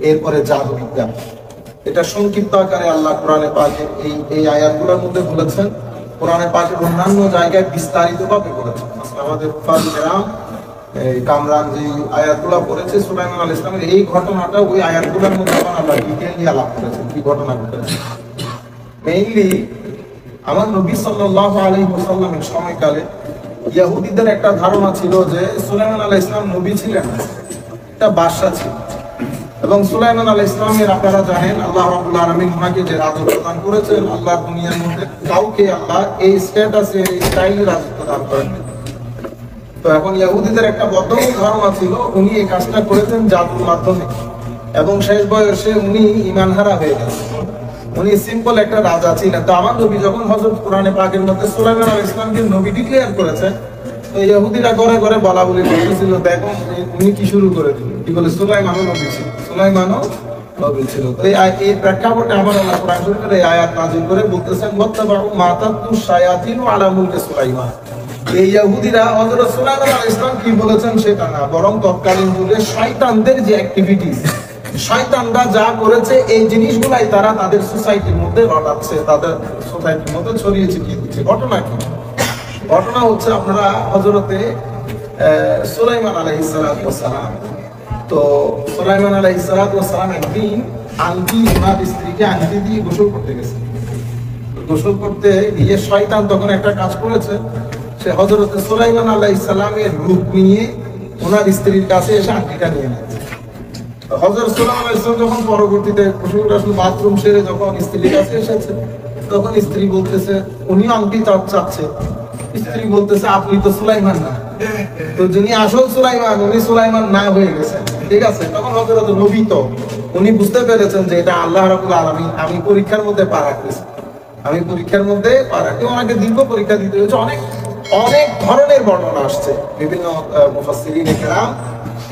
এরপরে জাদুবিদ্যা। এটা সংক্ষিপ্ত আকারে আল্লাহ কোরআনে পাকের এই আয়াতগুলোর মধ্যে বলেছেন, কোরআনে পাকের অন্যান্য জায়গায় বিস্তারিতভাবে বলেছেন। আমাদের ফারুকেরাম কামরান যে আয়াতগুলো পড়েছে সুলাইমান আলাইহিস সালামের এই ঘটনাটা ওই আয়াতগুলোর মধ্যে আল্লাহ ডিটেইল নিয়ে আলাপ করেছেন কি ঘটনা ঘটেছে। মেইনলি আমার নবী সাল্লাল্লাহু আলাইহি ওয়াসাল্লামের সময়কালে ইহুদিদের একটা ধারণা ছিল যে সুলাইমান আলাইহিস সালাম নবী ছিলেন না, এটা বাদশা ছিল। এবং সুলাইমান আলাইহিস সালামের আপনারা জানেন আল্লাহ রাব্বুল আলামিন ওনাকে যে রাজত্ব প্রদান করেছেন, আল্লাহ দুনিয়ার মধ্যে কাউকে আল্লাহ এই স্ট্যাটাসে এই স্টাইলে রাজত্ব দান করেন। তো এখন ইহুদিদের একটা বদ্ধ ধারণা ছিল উনি এই কাজটা করেছেন জাদুর মাধ্যমে, এবং শেষ বয়সে উনি ঈমানহারা হয়ে গেছেন। উনি সিম্পল একটা রাজা ছিলেন। তো আমার নবী যখন হযরত কোরআনে পাকের মধ্যে সুলাইমান আলাইহিস সালামকে নবী ডিক্লেয়ার করেছেন, তো ইহুদিরা ঘরে ঘরে বলা বলি করতেছিল, দেখো উনি কি শুরু করে দিলেন, কি বলে সুলাইমানও নবী ছিল, সুলাইমানও নবী ছিল। তো এই প্রেক্ষাপটে আমার আল্লাহ কোরআন শরীফের এই আয়াত নাযিল করে বলতেছেন ওয়াত্তাবাউ মা তাতলু শায়াতিনু আলা মুলকি সুলাইমান। এই ইহুদিরা হযরত সুলাইমান আলাইহিস সালাম কি বলেছেন সেটা না, বরং তৎকালীন যুগে শয়তানদের যে অ্যাক্টিভিটিস, শয়তানরা যা করেছে এই জিনিসগুলাই তারা তাদের সোসাইটির মধ্যে ঘটাচ্ছে, তাদের সোসাইটির মধ্যে ছড়িয়ে ছিটিয়ে দিচ্ছে। ঘটনা কি? ঘটনা হচ্ছে আপনারা হযরতে সুলাইমান আলাইহিস সালাম, তো সুলাইমান আলাইহিস সালাম একদিন আংটি ওনার স্ত্রীকে আংটি দিয়ে গোসল করতে গেছে। গোসল করতে গিয়ে শয়তান তখন একটা কাজ করেছে, সে হযরত সুলাইমান আলাইহিস সালামের রূপ নিয়ে ওনার স্ত্রীর কাছে এসে আংটিটা নিয়ে নেয়। হযরত সুলাইমান আলাইহিস সালাম যখন পরবর্তীতে বাথরুম সেরে যখন স্ত্রীর কাছে এসেছে, তখন স্ত্রী বলতেছে উনি আংটি চাচ্ছে। স্ত্রী বলতেছে আপনি তো সুলাইমান না, তো যিনি আসল সুলাইমান উনি সুলাইমান না হয়ে গেছেন। ঠিক আছে, তখন হযরত নবী তো উনি বুঝতে পেরেছেন যে এটা আল্লাহ রাব্বুল আলামিন, আমি পরীক্ষার মধ্যে পা রাখতেছি, আমি পরীক্ষার মধ্যে পা রাখি। ওনাকে দীর্ঘ পরীক্ষা দিতে হয়েছে। অনেক অনেক ধরনের বর্ণনা আসছে বিভিন্ন মুফাসসিরিনে কেরাম।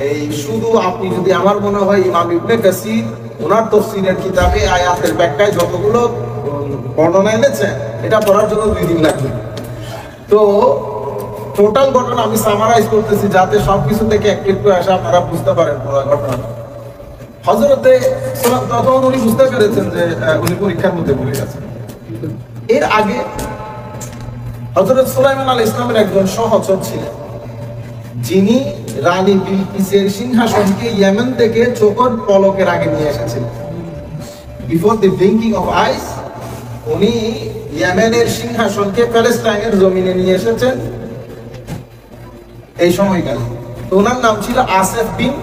এই শুধু আপনি যদি আমার মনে হয় ইমাম ইবনে কাসির ওনার তাফসীরের কিতাবে আয়াতের ব্যাখ্যায় যতগুলো বর্ণনা এনেছেন, এটা পড়ার জন্য 2 দিন লাগবে। তো টোটাল ঘটনা আমি সামারাইজ করতেছি যাতে সবকিছু থেকে একটু আসে আপনারা বুঝতে পারেন পুরো ঘটনা। হযরতে তখন উনি বুঝতে পেরেছেন যে উনি পরীক্ষার মধ্যে পড়ে গেছেন। এর আগে হযরত সুলাইমান আলাইহিস সালামের একজন সহচর ছিলেন, যিনি রানী বিলকিসের সিংহাসনকে ইয়েমেন থেকে চোখের পলকের আগে নিয়ে এসেছিলেন। বিফোর দ্য ব্লিঙ্কিং অফ আইস উনি ইয়েমেনের সিংহাসনকে প্যালেস্টাইনের জমিনে নিয়ে এসেছেন এই সময়কালে। তো ওনার নাম ছিল আসেফ বিন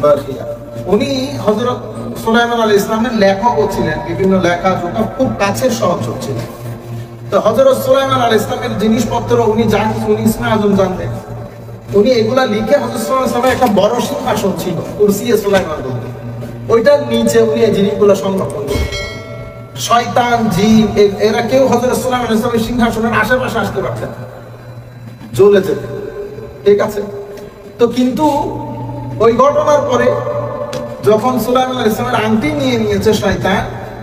বারখিয়া। উনি হযরত সুলাইমান আলাইহিস সালামের লেখকও ছিলেন, বিভিন্ন লেখা জোখা খুব কাছের সহচর ছিলেন। তো হযরত সুলাইমান আলাইহিস সালামের জিনিসপত্র উনি জানতেন, উনি ইসমে আজম জানতেন। উনি এগুলা লিখে হযরত সুলাইমান সালামের একটা বড় সিংহাসন ছিল, কুরসিয়ে সুলাইমান বলতেন, ওইটার নিচে উনি এই জিনিসগুলো সংরক্ষণ করতেন। শয়তান জিন এরা কেউ হযরত সুলাইমান আলাইহিস সালামের সিংহাসনের আশেপাশে আসতে পারতেন, জ্বলে যেত। ঠিক আছে, তো কিন্তু ওই ঘটনার পরে যখন সুলাইমান আলাইহিস সালামের আংটি নিয়ে নিয়েছে শয়তান,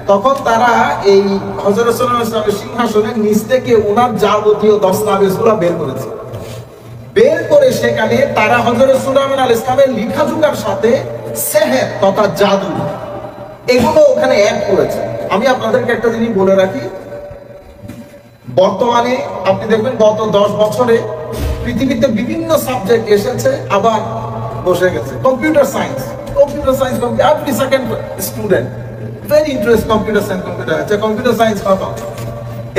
তখন তারা এই হযরত সুলাইমান আলাইহিস সালামের সিংহাসনের নিচ থেকে ওনার যাবতীয় দস্তাবেজগুলো বের করেছে। বের করে সেখানে তারা হযরত সুলাইমান আলাইহিস সালামের লেখাজোখার সাথে সেহের তথা জাদু এগুলো ওখানে অ্যাড করেছে। আমি আপনাদেরকে একটা জিনিস বলে রাখি, বর্তমানে আপনি দেখবেন গত 10 বছরে পৃথিবীতে বিভিন্ন সাবজেক্ট এসেছে আবার বসে গেছে। Computer science every second student very interest computer science, computer science কথা।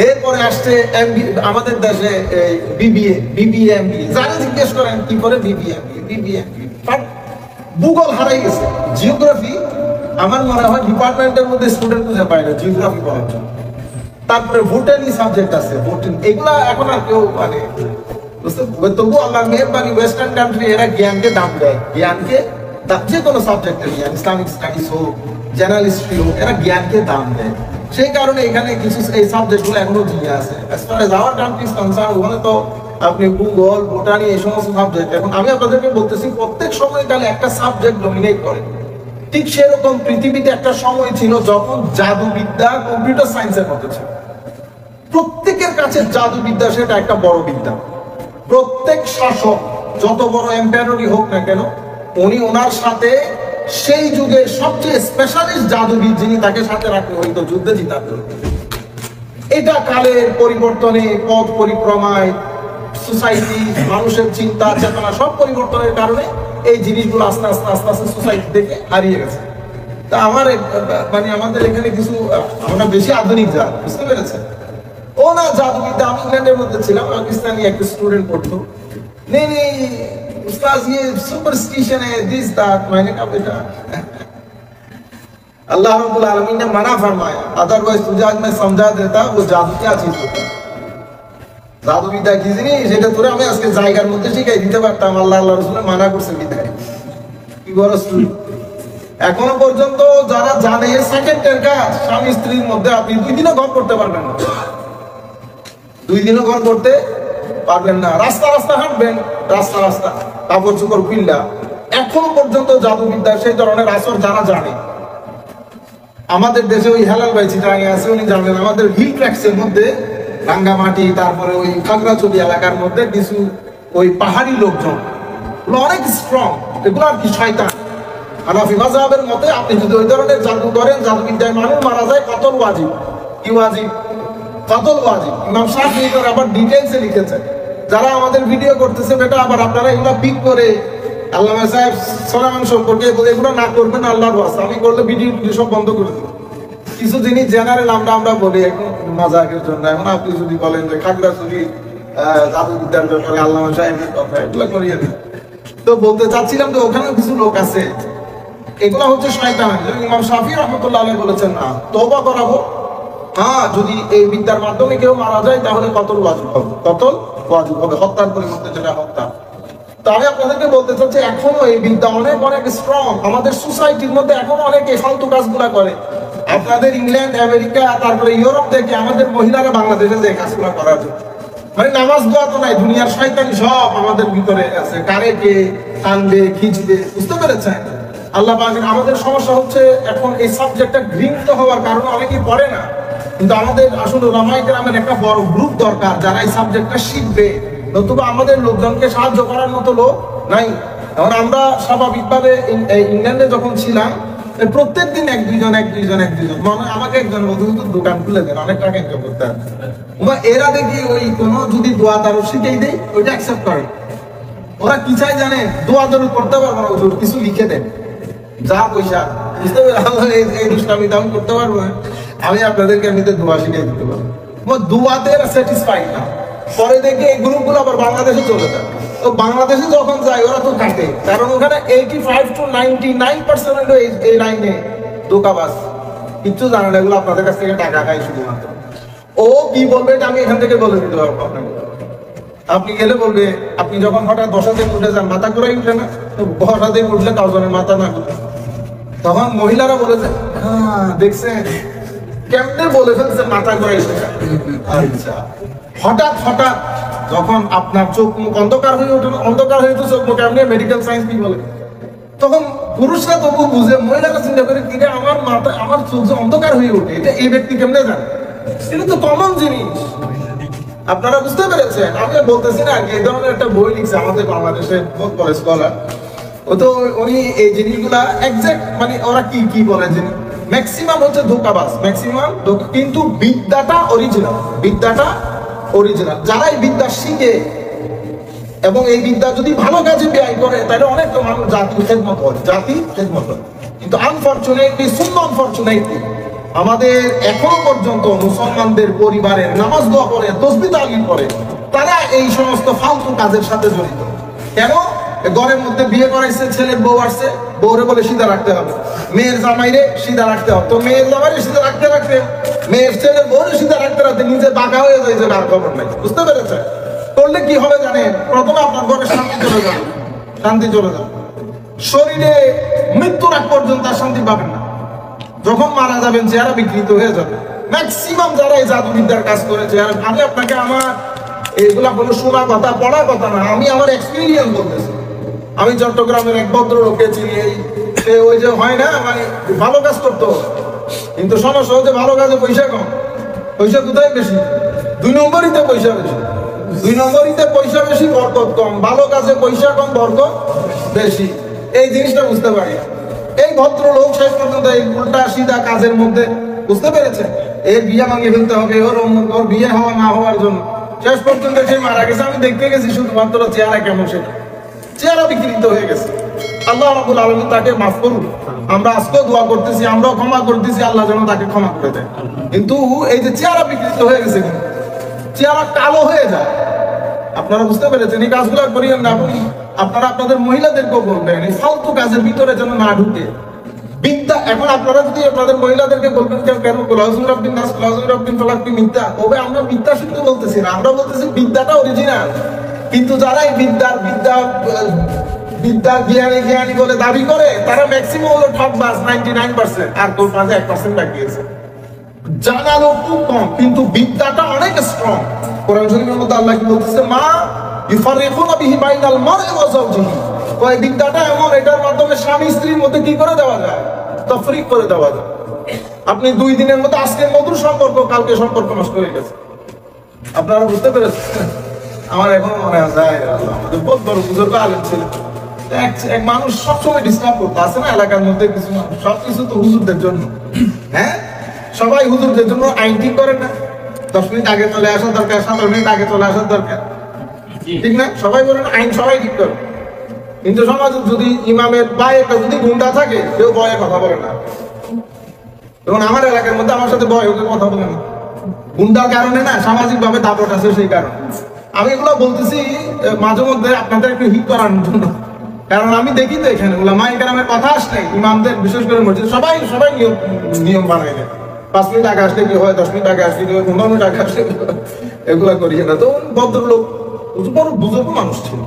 এরপরে আসছে আমাদের দেশে বিবিএ এমবিএ, যারা জিজ্ঞেস করেন কি করে বিবিএ বাট ভূগোল হারাই গেছে। জিওগ্রাফি আমার মনে হয় ডিপার্টমেন্টের মধ্যে স্টুডেন্ট খুঁজে পায় না জিওগ্রাফি পড়ার জন্য। তারপরে ভুটানি সাবজেক্ট আছে, এগুলা এখন আর কেউ মানে তবু আল্লাহ মেহরবানি ওয়েস্টার্ন কান্ট্রি এরা জ্ঞানকে দাম দেয়, জ্ঞানকে যে কোনো সাবজেক্টের জ্ঞান, ইসলামিক স্টাডিজ হোক, জেনারেল হিস্ট্রি হোক, এরা জ্ঞানকে দাম দেয়। সেই কারণে এখানে কিছু এই সাবজেক্টগুলো এখনো দিয়ে আছে। As far age our country is concern, ওখানে তো আপনি ভূগোল, বোটানি এই সমস্ত সাবজেক্ট। এখন আমি আপনাদেরকে বলতেছি প্রত্যেক সময়কালে একটা সাবজেক্ট ডমিনেট করে। ঠিক সেরকম পৃথিবীতে একটা সময় ছিল যখন জাদুবিদ্যা কম্পিউটার সায়েন্সের মতো ছিল। প্রত্যেকের কাছে জাদুবিদ্যা সেটা একটা বড় বিদ্যা। প্রত্যেক শাসক যত বড় এম্পায়ারই হোক না কেন, উনি ওনার সাথে সেই যুগে সবচেয়ে স্পেশালিস্ট জাদুবিদ যিনি, তাকে সাথে রাখতে হইতো যুদ্ধে জিতার জন্য। এটা কালের পরিবর্তনে, পথ পরিক্রমায়, সোসাইটি, মানুষের চিন্তা চেতনা সব পরিবর্তনের কারণে এই জিনিসগুলো আস্তে আস্তে আস্তে আস্তে সোসাইটি থেকে হারিয়ে গেছে। তা আমার মানে আমাদের এখানে কিছু, আমরা বেশি আধুনিক জাত, বুঝতে পেরেছেন? ও না জাদুবিদ্যা, আমি ইংল্যান্ডের মধ্যে ছিলাম, পাকিস্তানি একটা স্টুডেंट পড়তো, नहीं नहीं उस्ताद ये सुपरस्टिशन है दिस दैट। मैंने कहा बेटा अल्लाह रब्बुल आलमीन ने मना फरमाया, अदरवाइज तुझे आज मैं समझा देता वो जादू क्या चीज होता है। জাদুবিদ্যা কি জিনিস সেটা তোরে আমি আজকে জায়গার মধ্যে শিখাই দিতে পারতাম। আল্লাহ আল্লাহ রাসূল মানা করছে বিদায়। কি বড় স্টুডেন্ট এখনো পর্যন্ত যারা জানে সেকেন্ডের কাজ, স্বামী স্ত্রীর মধ্যে আপনি 2 দিনও ঘর করতে পারবেন না, 2 দিনও ঘর করতে পারবেন না। রাস্তা রাস্তা হাঁটবেন, রাস্তা রাস্তা কাপড় চোপড় পিল্লা, এখনো পর্যন্ত জাদুবিদ্যার সেই ধরনের আসর যারা জানে। আমাদের দেশে ওই হেলাল ভাই চিটাঙ্গে আছে, উনি জানেন আমাদের হিল ট্র্যাক্সের মধ্যে রাঙ্গামাটি, তারপরে ওই খাগড়াছড়ি এলাকার মধ্যে কিছু ওই পাহাড়ি লোকজন অনেক স্ট্রং, এগুলো আর কি শয়তান। হানাফি মাযহাবের মতে আপনি যদি ওই ধরনের জাদু করেন, জাদুবিদ্যায় মানুষ মারা যায়, কতল ওয়াজিব। কি ওয়াজিব? কতল ওয়াজিব। ইমাম শাফিঈ আবার ডিটেইলসে লিখেছেন। যারা আমাদের ভিডিও করতেছে বেটা, আবার আপনারা এগুলো পিক করে আল্লামা সাহেব সোলামান সম্পর্কে এগুলো না করবেন, আল্লাহর ওয়াস্তে। আমি করলে ভিডিও সব বন্ধ করে দেব। কিছু জিনিস জেনারেল আমরা বলি এখন মজাকের জন্য। এখন আপনি যদি বলেন যে খাগড়াছড়ি জাদুবিদ্যার ব্যাপারে আল্লামা সাহেবের কথা, এগুলো করিয়ে দিন। তো বলতে চাচ্ছিলাম যে ওখানে কিছু লোক আছে, এগুলো হচ্ছে শয়তান। ইমাম শাফিঈ রাহমাতুল্লাহ আলাইহি বলেছেন না, তওবা করাবো, হ্যাঁ যদি এই বিদ্যার মাধ্যমে কেউ মারা যায় তাহলে কতল ওয়াজিব হবে, কতল ওয়াজিব হবে, হত্যার পরিবর্তে যেটা হত্যা। তো আমি আপনাদেরকে বলতে চাচ্ছি এখনো এই বিদ্যা অনেক অনেক স্ট্রং। আমাদের সোসাইটির মধ্যে এখনো অনেকে ফালতু কাজগুলা করে। আপনাদের ইংল্যান্ড, আমেরিকা, তারপরে ইউরোপ থেকে আমাদের মহিলারা বাংলাদেশে যে কাজগুলো করার জন্য, মানে নামাজ দোয়া তো নাই, দুনিয়ার শয়তানি সব আমাদের ভিতরে আছে, কারেকে টানবে খিচবে, বুঝতে পেরেছেন? আল্লাহ পাকের আমাদের সমস্যা হচ্ছে এখন এই সাবজেক্টটা ঘৃণিত হওয়ার কারণে অনেকেই পড়ে না। কিন্তু আমাদের আসলে উলামায়ে কেরামের একটা বড় গ্রুপ দরকার যারা এই সাবজেক্টটা শিখবে, নতুবা আমাদের লোকজনকে সাহায্য করার মতো লোক নাই। এখন আমরা স্বাভাবিকভাবে ইংল্যান্ডে যখন ছিলাম, প্রত্যেক দিন এক দুইজন মনে আমাকে একজন বলতে দোকান খুলে দেন, অনেক টাকা ইনকাম করতে হবে। এরা দেখি ওই কোনো যদি দোয়া দারু শিখেই দেয় ওইটা অ্যাকসেপ্ট করে। ওরা কি চাই জানে? দোয়া দারু করতে পারবো না, কিছু লিখে দেন, যা পয়সা, বুঝতে পারবেন? এই দুষ্টামি দাম করতে পারবো না, আমি আপনাদেরকে এমনিতে দোয়া শিখিয়ে দিতে পারবো। দোয়াতে স্যাটিসফাইড না, পরে দেখি এই গ্রুপগুলো আবার বাংলাদেশে চলে যায়। তো বাংলাদেশে যখন যায় ওরা তো কাটে, কারণ ওখানে 85 to 99% এই লাইনে দোকাবাজ, কিচ্ছু জানে না, এগুলো আপনাদের কাছ থেকে টাকা খায় শুধুমাত্র। ও কি বলবে এটা আমি এখান থেকে বলে দিতে পারবো আপনাকে। আপনি গেলে বলবে, আপনি যখন হঠাৎ বসা থেকে উঠে যান, মাথা ঘুরাই উঠে না, তো বসা থেকে উঠলে কাউজনের মাথা না ঘুরে, তখন মহিলারা বলেছে হ্যাঁ দেখছেন কেমনে বলে ফেলছে মাথা ঘুরাই উঠে। আচ্ছা, হঠাৎ যখন আপনার চোখ মুখ অন্ধকার হয়ে ওঠে, অন্ধকার হয়ে তো চোখ মুখ, আপনি মেডিকেল সায়েন্স কি বলে, তখন পুরুষরা তবু বুঝে, মহিলারা চিন্তা করে কি আমার মাথা, আমার চোখ অন্ধকার হয়ে ওঠে, এটা এই ব্যক্তি কেমনে জানে? এটা তো কমন জিনিস, আপনারা বুঝতে পেরেছেন? আমি বলতেছি না, এই ধরনের একটা বই লিখছে আমাদের বাংলাদেশের বহুত বড় স্কলার, ও তো উনি এই জিনিসগুলা এক্সাক্ট, মানে ওরা কি বলে যে ম্যাক্সিমাম হচ্ছে ধোঁকাবাজ, ম্যাক্সিমাম, কিন্তু বিদ্যাটা অরিজিনাল। যারা এই বিদ্যা শিখে এবং এই বিদ্যা যদি ভালো কাজে ব্যয় করে, তাহলে অনেক মানুষ জাতির খেদমত হয়, কিন্তু আনফরচুনেটলি আমাদের এখনো পর্যন্ত মুসলমানদের পরিবারের নামাজ দোয়া করে, তাসবিহ তাহলিল করে, তারা এই সমস্ত ফালতু কাজের সাথে জড়িত। কেন? ঘরের মধ্যে বিয়ে করাইছে, ছেলের বউ আসছে, বউরে বলে সিধা রাখতে হবে, মেয়ের জামাইরে সিধা রাখতে হবে, তো মেয়ের জামাইরে সিধা রাখতে মেয়ের ছেলের বউরে সিধা রাখতে নিজে বাঁকা হয়ে যায়, যে আর খবর নাই। বুঝতে পেরেছে? করলে কি হবে জানেন? প্রথমে আপনার ঘরে শান্তি চলে যাবে, শরীরে মৃত্যুর আগ পর্যন্ত আর শান্তি পাবেন না। যখন মারা যাবেন চেহারা বিকৃত হয়ে যাবে। ম্যাক্সিমাম যারা এই জাদুবিদ্যার কাজ করেছে, আর আমি আপনাকে আমার এইগুলা কোনো শোনা কথা, পড়া কথা না, আমি আমার এক্সপিরিয়েন্স বলতেছি। আমি চট্টগ্রামের এক ভদ্রলোককে চিনি, সে ওই যে হয় না, মানে ভালো কাজ করতো, কিন্তু সমস্যা হচ্ছে ভালো কাজে পয়সা কম। পয়সা কোথায় বেশি? 2 নম্বরিতে পয়সা বেশি, 2 নম্বরিতে পয়সা বেশি, বরকত কম। ভালো কাজে পয়সা কম, বরকত বেশি। এই জিনিসটা বুঝতে পারি। এই ভদ্রলোক শেষ পর্যন্ত এই উল্টা সিধা কাজের মধ্যে বুঝতে পেরেছেন এর বিয়ে ভাঙিয়ে ফেলতে হবে, ওর বিয়ে হওয়া না হওয়ার জন্য শেষ পর্যন্ত সে মারা গেছে। আমি দেখতে গেছি শুধুমাত্র চেহারা কেমন, সেটা চেহারা বিকৃত হয়ে গেছে। আল্লাহ রাব্বুল আলামিন তাকে মাফ করুন। আমরা আজকেও দোয়া করতেছি, আমরাও ক্ষমা করতেছি, আল্লাহ যেন তাকে ক্ষমা করে দেয়। কিন্তু এই যে চেহারা বিকৃত হয়ে গেছে, চেহারা কালো হয়ে যায়, আপনারা বুঝতে পেরেছেন। এই কাজগুলো করিয়েন না। আপনারা আপনাদের মহিলাদেরকেও বলবেন এই ফালতু কাজের ভিতরে যেন না ঢুকে। বিদ্যা এখন আপনারা যদি আপনাদের মহিলাদেরকে বলবেন কেন কুলাউযুর রাব্বিন নাস কুলাউযুর রাব্বিন ফালাক কি মিথ্যা, তবে আমরা মিথ্যা শুনতে বলতেছি না, আমরা বলতেছি বিদ্যাটা অরিজিনাল। কিন্তু যারা এই বিদ্যা জ্ঞানী বলে দাবি করে, তারা ম্যাক্সিমাম হলো ঠকবাজ 99%, আর তোর মাঝে 1% বাকি আছে। জানা লোক খুব কম, কিন্তু বিদ্যাটা অনেক স্ট্রং। কোরআন শরীফের মধ্যে আল্লাহ কি বলতেছে, মা ইউফারিকুনা বিহি বাইনাল মারই ওয়া যাওজিহি। ওই বিদ্যাটা এমন, এটার মাধ্যমে স্বামী স্ত্রীর মধ্যে কি করে দেওয়া যায়, তাফরিক করে দেওয়া যায়। আপনি 2 দিনের মধ্যে আজকের মধুর সম্পর্ক, কালকে সম্পর্ক নষ্ট হয়ে গেছে। আপনারা বুঝতে পেরেছেন? আমার এখনো মনে আছে আমাদের বহুত বড় বুজুর্গ আলেম ছিল, এক মানুষ সবসময় ডিস্টার্ব করতে আসে না এলাকার মধ্যে কিছু মানুষ, সবকিছু তো হুজুরদের জন্য। হ্যাঁ, সবাই হুজুরদের জন্য আইন ঠিক করে না, 10 মিনিট আগে চলে আসার দরকার, 17 মিনিট আগে চলে আসার দরকার, ঠিক না? সবাই বলেন আইন সবাই ঠিক করে, কিন্তু সমাজে যদি ইমামের পায়ে একটা যদি গুন্ডা থাকে, কেউ ভয়ে কথা বলে না। এবং আমার এলাকার মধ্যে আমার সাথে ভয় ওকে কথা বলে না, গুন্ডার কারণে না, সামাজিক ভাবে দাপট আছে সেই কারণে। আমি এগুলো বলতেছি মাঝে মধ্যে আপনাদের একটু হিট করানোর জন্য, কারণ আমি দেখি তো এখানে উলামায়ে কেরামের কথা আসলে ইমামদের, বিশেষ করে মসজিদ সবাই নিয়ম বানাই দেয়। 5 মিনিট আগে আসলে কি হয়, 10 মিনিট আগে আসলে কি হয়, 15 মিনিট আগে আসলে কি হয়, এগুলা করিয়ে না। তো ভদ্রলোক বড় বুজুর্গ মানুষ ছিল।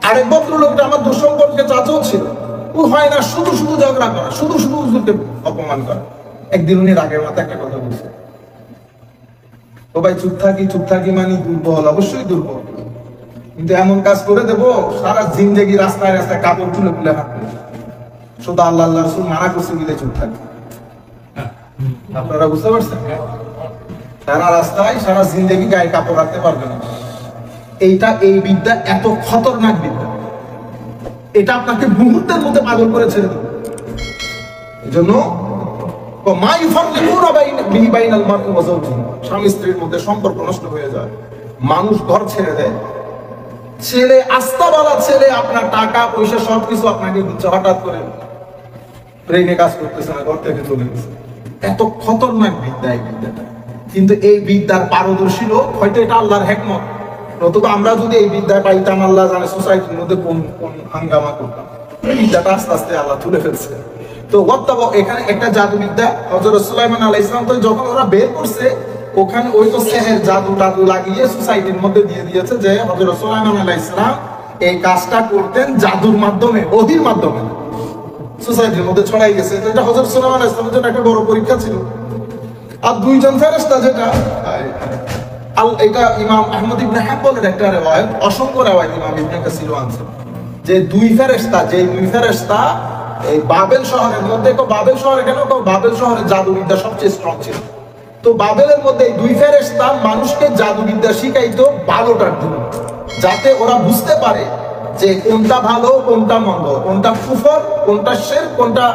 আরেক ভদ্রলোকটা আমার দুঃসম্পর্কে চাচাও ছিল। ও হয় না শুধু ঝগড়া করা, শুধু হুজুরকে অপমান করা। একদিন উনি রাগের মাথায় একটা কথা বলছে, ও ভাই চুপ থাকি মানে দুর্বল, অবশ্যই দুর্বল, কিন্তু এমন কাজ করে দেবো সারা জিন্দেগি রাস্তায় রাস্তায় কাপড় তুলে হাঁটবে, শুধু আল্লাহ রাসূল মানা করছে বলে চুপ থাকবে। আপনারা বুঝতে পারছেন? সারা রাস্তায় সারা জিন্দেগি গায়ে কাপড় রাখতে পারবে না। এই বিদ্যা এত খতরনাক বিদ্যা, এটা আপনাকে মুহূর্তের মধ্যে পাগল করে ছেড়ে দেবে। এই জন্য স্বামী স্ত্রীর মধ্যে সম্পর্ক নষ্ট হয়ে যায়, মানুষ ঘর ছেড়ে দেয়, ছেলে আস্তাওয়ালা ছেলে আপনার টাকা পয়সা সবকিছু আপনাকে দিচ্ছে, হঠাৎ করে ব্রেনে কাজ করতেছে না, ঘর থেকে চলে গেছে। এত খতরনাক বিদ্যা এই বিদ্যাটা। কিন্তু এই বিদ্যার পারদর্শী লোক হয়তো এটা আল্লাহর হিকমত, নতুবা আমরা যদি এই বিদ্যা পাইতাম, আল্লাহ জানে সোসাইটির মধ্যে কোন হাঙ্গামা করতাম। এই বিদ্যাটা আস্তে আস্তে আল্লাহ তুলে ফেলছে। তো এখানে একটা জাদুবিদ্যা, হযরত সুলাইমান আলাইহিস সালাম তো যখন ওরা বের করছে, ওখানে ওই তো সেহের জাদু লাগিয়ে সোসাইটির মধ্যে দিয়ে দিয়েছে যে হযরত সুলাইমান আলাইহিস সালাম এই কাজটা করতেন জাদুর মাধ্যমে, ওহীর মাধ্যমে, সোসাইটির মধ্যে ছড়াই গেছে। তো এটা হযরত সুলাইমান আলাইহিস সালামের জন্য একটা বড় পরীক্ষা ছিল। আর 2 জন ফেরেশতা, যেটা এটা ইমাম আহমদ ইবনে হাম্বলের একটা রিওয়ায়াত, অসংখ্য রিওয়ায়াত ইমাম ইবনে কাসির আনছেন, যে 2 ফেরেশতা এই বাবেল শহরের মধ্যে, বাবেল শহরে কেন, বাবেল শহরের জাদুবিদ্যা সবচেয়ে স্ট্রং ছিল। তো বাবেলের মধ্যে এই 2 ফেরেশতা মানুষকে জাদুবিদ্যা শিখাইতো ভালোটার জন্য, যাতে ওরা বুঝতে পারে যে কোনটা ভালো কোনটা মন্দ, কোনটা কুফর কোনটা শিরক, কোনটা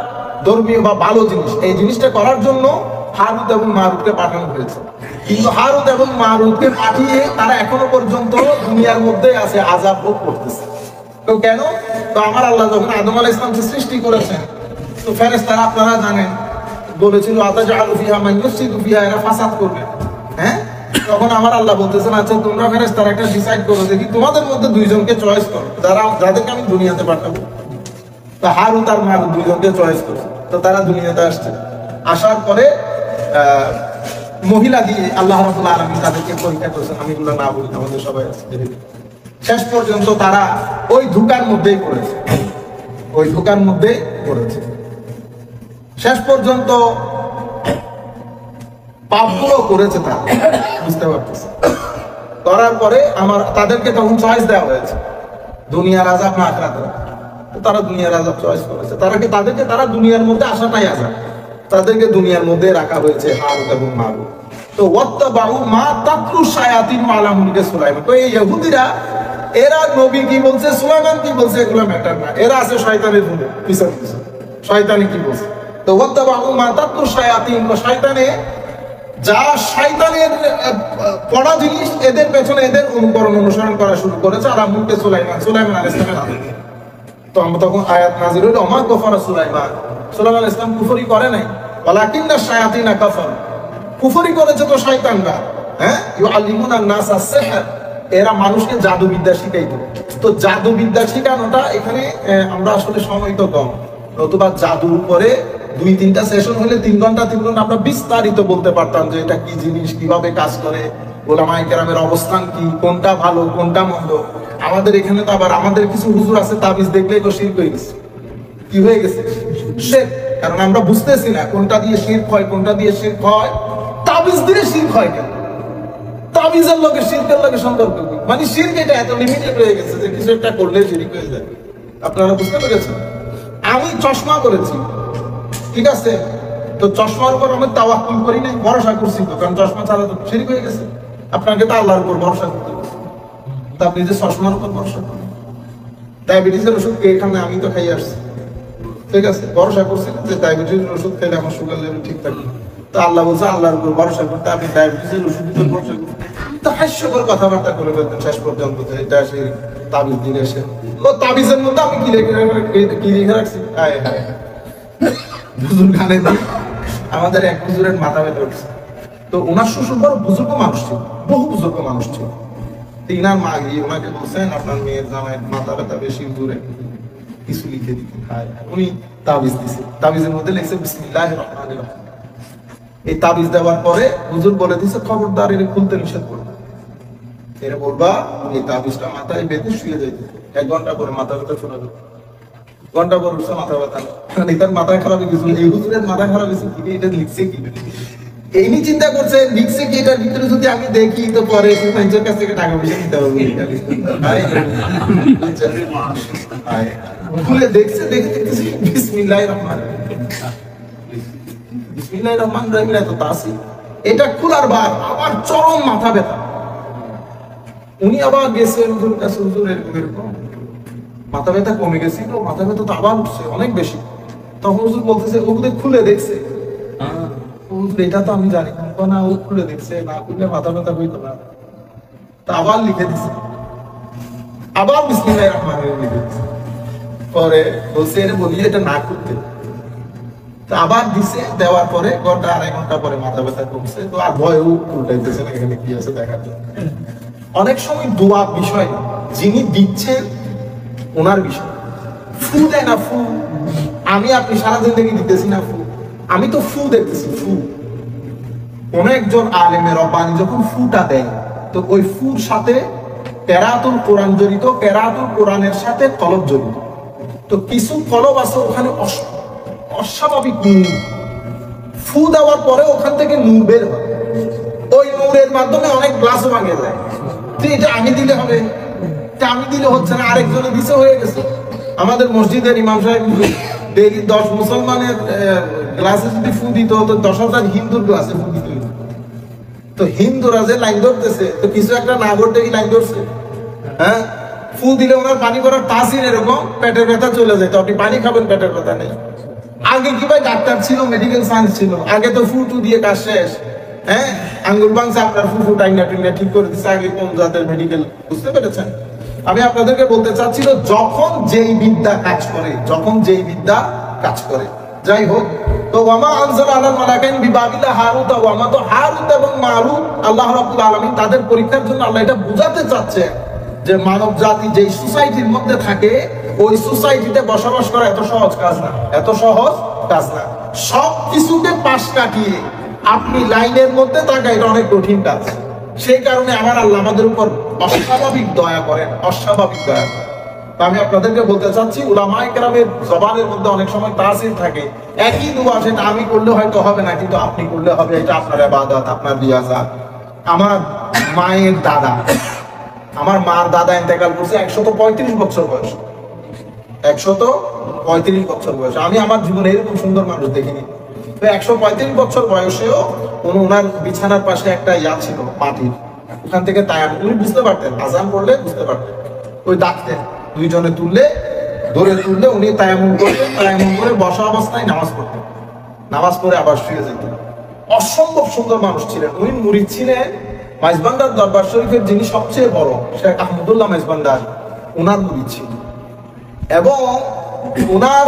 ধর্মীয় বা ভালো জিনিস। এই জিনিসটা করার জন্য হারুত এবং মারুতকে পাঠানো হয়েছে। কিন্তু হারুত এবং মারুতকে পাঠিয়ে তারা এখনো পর্যন্ত দুনিয়ার মধ্যে আছে, আযাব ভোগ করতেছে। তো কেন? তো আমার আল্লাহ যখন আদম আলাইহিস সালামকে সৃষ্টি করেছেন, তো ফেরেশতারা আপনারা জানেন বলেছিল আতাজআলু ফিহা মান ইউফসিদু ফিহা, এরা ফাসাদ করবে। হ্যাঁ, তখন আমার আল্লাহ বলতেছেন, আচ্ছা তোমরা ফেরেশতারা একটা ডিসাইড করো, দেখি তোমাদের মধ্যে 2 জনকে চয়েস করো, যাদেরকে আমি দুনিয়াতে পাঠাবো। তো হারুত আর মারুত 2 জনকে চয়েস করছে। তো তারা দুনিয়াতে আসছে। আসার পরে মহিলা দিয়ে আল্লাহ রাব্বুল আলামিন তাদেরকে পরীক্ষা করেছেন। আমি এগুলো না বলি, আমাদের সবাই আছে। শেষ পর্যন্ত তারা ওই ধোঁকার মধ্যেই পড়েছে, শেষ পর্যন্ত পাপগুলো করেছে তারা, বুঝতে পারতেছে। করার পরে তাদেরকে তখন চয়েস দেওয়া হয়েছে, দুনিয়ার আযাব না আখিরাতের। তারা দুনিয়ার আযাব চয়েস করেছে। তারা দুনিয়ার মধ্যে আসাটাই আযাব, তাদেরকে দুনিয়ার মধ্যে রাখা হয়েছে হারুত এবং মারুত। তো ওয়াত্তাবাউ মা তাতলু শায়াতিন আলা মুলকি সুলাইমান। তো এই ইহুদিরা এরা নবী কি বলছে, সুলাইমান কি বলছে, এগুলো ম্যাটার না। এরা আছে শয়তানের ভুলে পিছন পিছন, শয়তানি কি বলছে। তো ওয়াত্তাবাউ মা তাতলু শায়াতিন, শয়তানে যা শয়তানের পড়া জিনিস এদের পেছনে এদের অনুসরণ করা শুরু করেছে। আর মুখে সুলাইমান আলাইহিস সালামের তো আমরা তখন আয়াত নাযিল হলো, মা কাফারা সুলাইমান আলাইহিস সালাম কুফরি করে নাই, ওয়ালাকিন্না শায়াতিনা কাফারু, কুফরি করেছে তো শয়তানরা। হ্যাঁ, ইউআল্লিমুনা নাসা সিহর, এরা মানুষকে জাদুবিদ্যা শিখাইতো। তো জাদুবিদ্যা শিখানোটা এখানে আমরা আসলে সময় তো কম, নতুবা জাদুর উপরে 2-3টা সেশন হলে 3 ঘন্টা আমরা বিস্তারিত বলতে পারতাম যে এটা কি জিনিস, কিভাবে কাজ করে, উলামায়ে কেরামের অবস্থান কি, কোনটা ভালো কোনটা মন্দ। আমাদের এখানে তো আবার আমাদের কিছু হুজুর আছে তাবিজ দেখলেই তো শিরক হয়ে গেছে। কি হয়ে গেছে? শিরক। কারণ আমরা বুঝতেছি না কোনটা দিয়ে শিরক হয়, কোনটা দিয়ে শিরক হয়। তাবিজ দিয়ে শিরক হয় কেন? তাবিজের লোকে শিরকের লোকে সম্পর্ক কি? মানে শিরক এটা এত লিমিটেড হয়ে গেছে যে কিছু একটা করলে শিরক হয়ে যায়। আপনারা বুঝতে পেরেছেন? আমি চশমা করেছি, ঠিক আছে, তো চশমার উপর আমি তাওয়াক্কুল করি নাই, ভরসা করছি তো, কারণ চশমা ছাড়া তো শিরক হয়ে গেছে। আপনাকে তো আল্লাহর উপর ভরসা করতে হবে, তা আপনি যে চশমার উপর ভরসা করেন। ডায়াবেটিসের ওষুধ এখানে আমি তো খাই আসছি, ঠিক আছে, ভরসা করছি যে ডায়াবেটিসের ওষুধ খেলে আমার সুগার লেভেল ঠিক থাকবে। তো আল্লাহ বলছে আল্লাহর উপর ভরসা করতে, আপনি ডায়াবেটিসের ওষুধ উপর ভরসা করতে। তো হাস্যকর কথাবার্তা করে ফেলতেন শেষ পর্যন্ত, যে এটা সে তাবিজ দিলে এসে ও তাবিজের মধ্যে আমি কি লিখে রাখছি। হুজুর গানে দিই, আমাদের এক হুজুরের মাথা ব্যথা উঠছে। তো ওনার শ্বশুর বড় বুজুর্গ মানুষ ছিল, বহু বুজুর্গ মানুষ ছিল। তিনার মা গিয়ে ওনাকে বলছেন আপনার মেয়ের জামাই মাথা ব্যথা বেশি, হুজুরে কিছু লিখে দিতে। উনি তাবিজ দিছে, তাবিজের মধ্যে লিখছে বিসমিল্লাহির রহমানির রহিম। এই তাবিজ দেওয়ার পরে হুজুর বলে দিছে খবরদার এর খুলতে নিষেধ করবে, এর বলবা এই তাবিজটা মাথায় বেঁধে শুয়ে যাইতে। 1 ঘন্টা পরে মাথা ব্যথা চলে যাবে, ঘন্টা পর উঠছে মাথা ব্যথা। তার মাথায় খারাপ কিছু, এই হুজুরের মাথা খারাপ হয়েছে কি, এটা লিখছে কি, এই নিয়ে চিন্তা করছে লিখছে কি, এটার ভিতরে যদি আমি দেখি তো পরে মানুষের কাছ থেকে টাকা পয়সা নিতে হবে। খুলে দেখছে, দেখে দেখতেছি বিসমিল্লাহির রহমানির রহিম, বিসমিল্লাহির রহমানির রহিম এত তাসির। এটা খোলার বার আবার চরম মাথা ব্যথা। উনি আবার গেছেন হুজুর কাছে, হুজুর এরকম মাথা ব্যথা কমে গেছিল, মাথা ব্যথা তো আবার উঠছে অনেক বেশি। তখন হুজুর বলতেছে ওগুলো খুলে দেখছে, এটা তো আমি জানি না, ও খুলে দেখছে, না খুললে মাথা ব্যথা হইতো না। তা আবার লিখে দিছে, আবার বিসমিল্লাহির রহমানির রহিম লিখে দিছে। পরে বলছে এর বলি এটা না খুলতে, তা আবার দিছে, দেওয়ার পরে 1-2.5 ঘন্টা পরে মাথা ব্যথা কমছে। তো আর ভয়ও উল্টাইতেছে না, এখানে কি আছে দেখার জন্য। অনেক সময় দোয়া বিষয়, যিনি দিচ্ছেন ওনার বিষয়। ফু দেয় না, ফু আমি আপনি সারাদিন দেখে দিতেছি না ফু, আমি তো ফু দেখতেছি ফু। কোন একজন আলেমের রব্বানি যখন ফুটা দেয়, তো ওই ফুর সাথে কেরাতুল কোরআন জড়িত, কেরাতুল কোরআনের সাথে কলব জড়িত। তো কিছু কলব আছে ওখানে অস্বাভাবিক নূর, ফু দেওয়ার পরে ওখান থেকে নূর বের হয়, ওই নূরের মাধ্যমে অনেক গ্লাসও ভাঙে যায়। এটা আমি দিলে হবে, আমি দিলে হচ্ছে না, আরেকজনে দিছে হয়ে গেছে। আমাদের মসজিদের ইমাম সাহেব ডেইলি 10 মুসলমানের গ্লাসে যদি ফু দিত, তো 10,000 হিন্দুর গ্লাসে ফু দিত। তো হিন্দুরা যে লাইন ধরতেছে, তো কিছু একটা না ধরতে কি লাইন ধরছে। হ্যাঁ, ফু দিলে ওনার পানি করার তাসির এরকম, পেটের ব্যথা চলে যায়। তো আপনি পানি খাবেন, পেটের ব্যথা নেই। আগে কি ভাই ডাক্তার ছিল, মেডিকেল সায়েন্স ছিল, আগে তো ফু টু দিয়ে কাজ শেষ। হ্যাঁ, আঙ্গুল বাংছে আপনার ফুফু টাইনা ঠিক করে দিচ্ছে, আগে কোন জাতের মেডিকেল। বুঝতে পেরেছেন? আমি আপনাদেরকে বলতে চাচ্ছিল, যখন যেই বিদ্যা কাজ করে, যখন যেই বিদ্যা কাজ করে। যাই হোক, তো ওয়ামা আনজালা আলাল মালাকাইন বিবাবিলা হারুত ওয়া মারুত, হারুত এবং মারুত আল্লাহ রাব্বুল আলামিন তাদের পরীক্ষার জন্য আল্লাহ এটা বুঝাতে চাচ্ছে যে মানব জাতি যেই সোসাইটির মধ্যে থাকে, ওই সোসাইটিতে বসবাস করা এত সহজ কাজ না, এত সহজ কাজ না। সব কিছুকে পাশ কাটিয়ে আপনি লাইনের মধ্যে থাকা, এটা অনেক কঠিন কাজ। সেই কারণে আমার আল্লাহ আমাদের উপর অস্বাভাবিক দয়া করেন, অস্বাভাবিক দয়া করেন। আমি আপনাদেরকে বলতে চাচ্ছি, উলামায়ে কেরামের জবানের মধ্যে অনেক সময় তাসির থাকে। একই দোয়া, সেটা আমি করলে হয়তো হবে না, কিন্তু আপনি করলে হবে। এটা আপনার ইবাদত, আপনার রিয়াজাত। আমার মায়ের দাদা, আমার মার দাদা ইন্তেকাল করছে 135 বছর বয়স, 135 বছর বয়স। আমি আমার জীবনে এরকম সুন্দর মানুষ দেখিনি। তো 135 বছর বয়সেও ওনার বিছানার পাশে একটা ইয়া ছিল মাটির, ওখান থেকে তাই উনি বুঝতে পারতেন, আজান পড়লে বুঝতে পারতেন। ওই ডাকতেন, দুইজনে ধরে তুললে উনি তায়াম্মুম করতেন, তায়াম্মুম করে বসা অবস্থায় নামাজ পড়তেন, নামাজ পড়ে আবার শুয়ে যেতেন। অসম্ভব সুন্দর মানুষ ছিলেন উনি। মুরিদ ছিলেন মাইজবান্ডার দরবার শরীফের যিনি সবচেয়ে বড় শেখ আহমদুল্লাহ মাইজবান্ডার, উনার মুরিদ ছিল। এবং উনার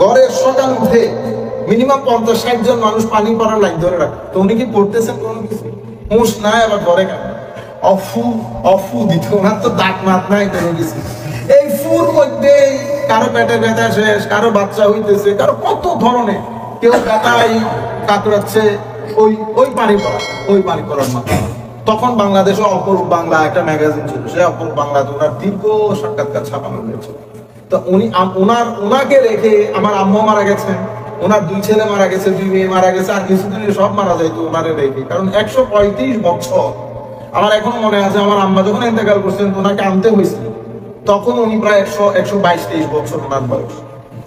ঘরের সকাল উঠে মিনিমাম 50-60 জন মানুষ পানি পড়ার লাইন ধরে রাখে। তো উনি কি পড়তেছেন কোনো কিছু হুঁশ নাই, আবার ঘরে কেন অফু দিত, ওনার তো দাঁত মাত নাই কোনো কিছু। এই ফুর মধ্যে কারো পেটের ব্যথা শেষ, কারো বাচ্চা হইতেছে, কারো কত ধরনের, কেউ ব্যথাই কাতরাচ্ছে, ওই পানি পড়ার মাথা। তখন বাংলাদেশে অপরূপ বাংলা একটা ম্যাগাজিন ছিল, সে অপরূপ বাংলাতে ওনার দীর্ঘ সাক্ষাৎকার ছাপানো হয়েছে। তো উনাকে রেখে আমার আম্মা মারা গেছেন, ওনার 2 ছেলে মারা গেছে, 2 মেয়ে মারা গেছে, আর কিছুদিন সব মারা যাইতো ওনারে রেখে। কারণ 135 বছর, আমার এখনো মনে আছে আমার আম্মা যখন ইন্তেকাল করছেন ওনাকে আনতে হয়েছিল, তখন উনি প্রায় 122-23 বছর ওনার বয়স।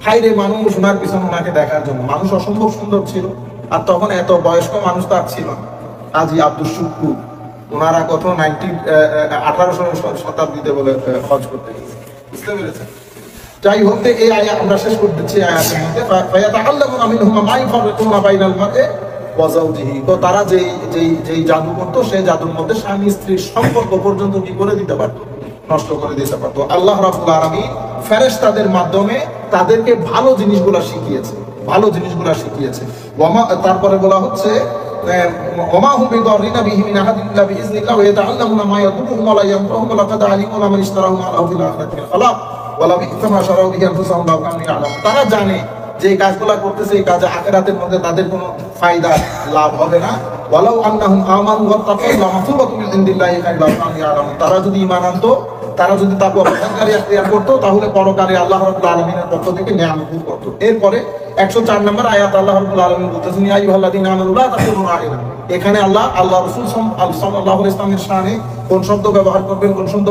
হাইরে মানুষ ওনার পিছনে ওনাকে দেখার জন্য, মানুষ অসম্ভব সুন্দর ছিল। আর তখন এত বয়স্ক মানুষ তো আর ছিল না। আজি আব্দুল শুকুর ওনারা কত 1800 শতাব্দীতে বলে হজ করতে গেছে, বুঝতে পেরেছেন? যাই হোক, এই আয়াত আমরা শেষ করতেছি। আয়াতের মধ্যে ফায়াতাআল্লামুনা মিনহুমা মা ইফাররিকুনা বাইনাল মারই ওয়া যাওজিহি, তো তারা যেই জাদু করতো, সেই জাদুর মধ্যে স্বামী স্ত্রীর সম্পর্ক পর্যন্ত কি করে দিতে পারতো, নষ্ট করে দিতে পারতো। আল্লাহ রাব্বুল আলামিন ফেরেশতাদের মাধ্যমে তাদেরকে ভালো জিনিসগুলো শিখিয়েছে। তারপরে বলা হচ্ছে ওমা হুম বিদারিনা বিহি মিন আহাদিন ইল্লা বিইজনিল্লাহ ওয়া ইয়াতাআল্লামুনা মা ইয়াদুররুহুম ওয়া লা ইয়ানফাউহুম ওয়া লাকাদ আলিমু মান ইশতারাহু মা লাহু ফিল আখিরাতি মিন খালাক ওয়া লা বি'সা মা শারাউ বিহি আনফুসাহুম লাউ কানু ইয়ালামুন। তারা জানে যে এই কাজগুলো করতেছে, এই কাজে আখিরাতের মধ্যে তাদের কোনো ফায়দা লাভ হবে না। ওয়ালাউ আন্নাহুম আমানু ওয়াত্তাকাউ লামাসুবাতুম মিন ইনদিল্লাহি খায়রুন লাউ কানু ইয়ালামুন। তারা যদি ঈমান আনতো, তারা যদি তাকওয়া অবলম্বনকারী ইখতিয়ার করতো, তাহলে পরকালে আল্লাহ রাব্বুল আলামিনের পক্ষ থেকে নিয়ামত ভোগ করতো। এরপরে 104 নম্বর আয়াত আল্লাহ রাব্বুল আলামিন বলতেছেন ইয়া আইয়ুহাল্লাযীনা আমানু লা তাকুনু রাঈনা। এখানে আল্লাহ রাসূল সাল্লাল্লাহু আলাইহি ওয়াসাল্লামের শানে কোন শব্দ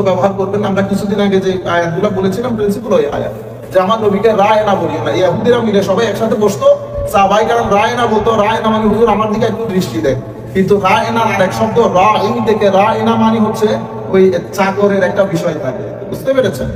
ব্যবহার করবেন আমরা কিছুদিন আগে যে আয়াতগুলো বলেছিলাম, প্রিন্সিপাল ওই আয়াত, যে আমার নবীকে রায়না বলিও না। ইহুদিরা মিলে সবাই একসাথে বসতো, সাহাবায়ে কেরাম রায়না বলতো, রায়না মানে হুজুর আমার দিকে একটু দৃষ্টি দেন। কিন্তু রায়না আরেক শব্দ, রাঈন থেকে রায়না মানে হচ্ছে ওই চাকরের একটা বিষয় থাকে, বুঝতে পেরেছেন,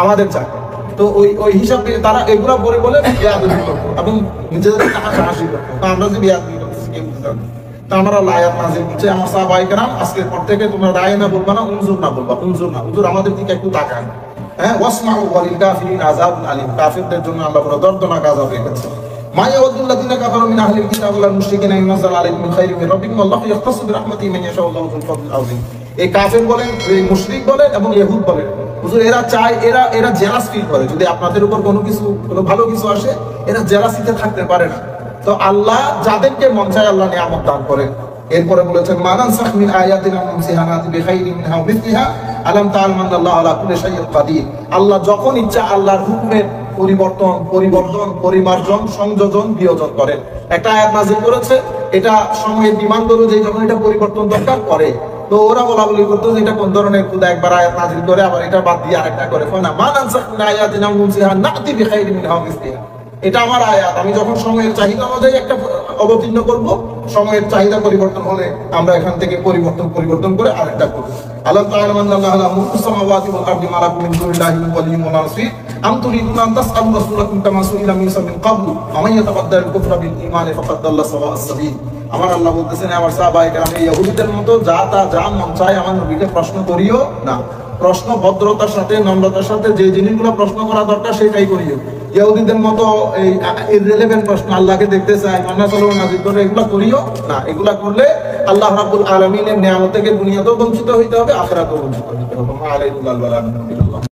আমাদের চাকর। তো ওই হিসাবে তারা এগুলা বলে বিয়াদবি করতো এবং নিজেদের হাসাহাসি করতো। আমরা যে বিয়াদবি করতেছি কেউ বুঝতে পারবে। তো আমরা আয়াত নাযিল করছে, আমার সাহাবায়ে কেরাম আজকের পর থেকে তোমরা রায়না বলবা না, উনজুর না বলবা, উনজুর না, হুজুর আমাদের দিকে একটু তাকান। হ্যাঁ, ওয়াসমাউ ওয়ালিল কাফিরিন আযাবুন আলীম, কাফিরদের জন্য আল্লাহ বড় দর্দনাক আযাব রেখেছে। মা ইয়াউদুল্লাযিনা কাফারু মিন আহলিল কিতাবি ওয়াল মুশরিকিনা ইন্নাল্লাহা আলাইকুম মিন খাইরিন মির রাব্বিকুম আল্লাহু ইয়াখতাসু বিরাহমাতিহি মান ইয়াশাউ ওয়াল্লাহু যুল ফাদলিল আযীম। এই কাফের বলেন, এই মুশরিক বলেন এবং ইহুদ বলেন, হুজুর এরা চায়, এরা জেলাস ফিল করে যদি আপনাদের উপর কোনো ভালো কিছু আসে, এরা জেলাসিতে থাকতে পারে না। তো আল্লাহ যাদেরকে মন চায় আল্লাহ নিয়ামত দান করেন। এরপরে বলেছেন মানানসাখ মিন আয়াতিন আও নুনসিহা নাতি বিখাইরিন মিনহা ওয়া মিসলিহা আলাম তাআলাম আন্নাল্লাহা আলা কুল্লি শাইইন কাদির। আল্লাহ যখন ইচ্ছা আল্লাহর হুকুমের পরিমার্জন, সংযোজন, বিয়োজন করেন। একটা আয়াত নাযিল করেছে, এটা সময়ের ডিমান্ড অনুযায়ী যখন এটা পরিবর্তন দরকার করে, তো ওরা বলাবলি করতো যে এটা কোন ধরনের খুদা, একবার আয়াত নাযিল করে আবার এটা বাদ দিয়ে আরেকটা করে। না, মানানসাখ মিন আয়াতিন আও নুনসিহা নাতি বিখাইরিন মিনহা ওয়া মিসলিহা, এটা আমার আয়াত, আমি যখন সময়ের চাহিদা অনুযায়ী একটা অবতীর্ণ করব, সময়ের চাহিদা পরিবর্তন হলে আমরা এখান থেকে পরিবর্তন করে আরেকটা করব। আল্লাহ তাআলা আল্লাহু লা মুলকুস সামাওয়াতি ওয়াল আরদি মা লাকুম মিন দুনিল্লাহি মিন ওয়ালিয়্যিন ওয়া নাসীর আম তুরিদুনা আন তাসআলু রাসূলাকুম কামা সুইলা মূসা মিন ক্বাবলু ওয়া মান ইয়াতাবাদ্দাল কুফরা বিল ঈমান ফাকাদ দাল্লা সাওয়া'আস সাবিল। আমার আল্লাহ বলতেছেন, আমার সাহাবায়ে কেরাম ইহুদিদের মতো যা মন চায় আমার নবীকে প্রশ্ন করিও না। প্রশ্ন ভদ্রতার সাথে, নম্রতার সাথে, যে জিনিসগুলো প্রশ্ন করা দরকার সেটাই করিও। ইহুদিদের মতো এই ইররিলেভেন্ট প্রশ্ন, আল্লাহকে দেখতে চাই, মান্না চলো নাজির করে, এগুলা করিও না। এগুলা করলে আল্লাহ রাব্বুল আলামিনের নিয়ামত থেকে দুনিয়াতেও বঞ্চিত হইতে হবে, আখিরাতেও বঞ্চিত হইতে হবে।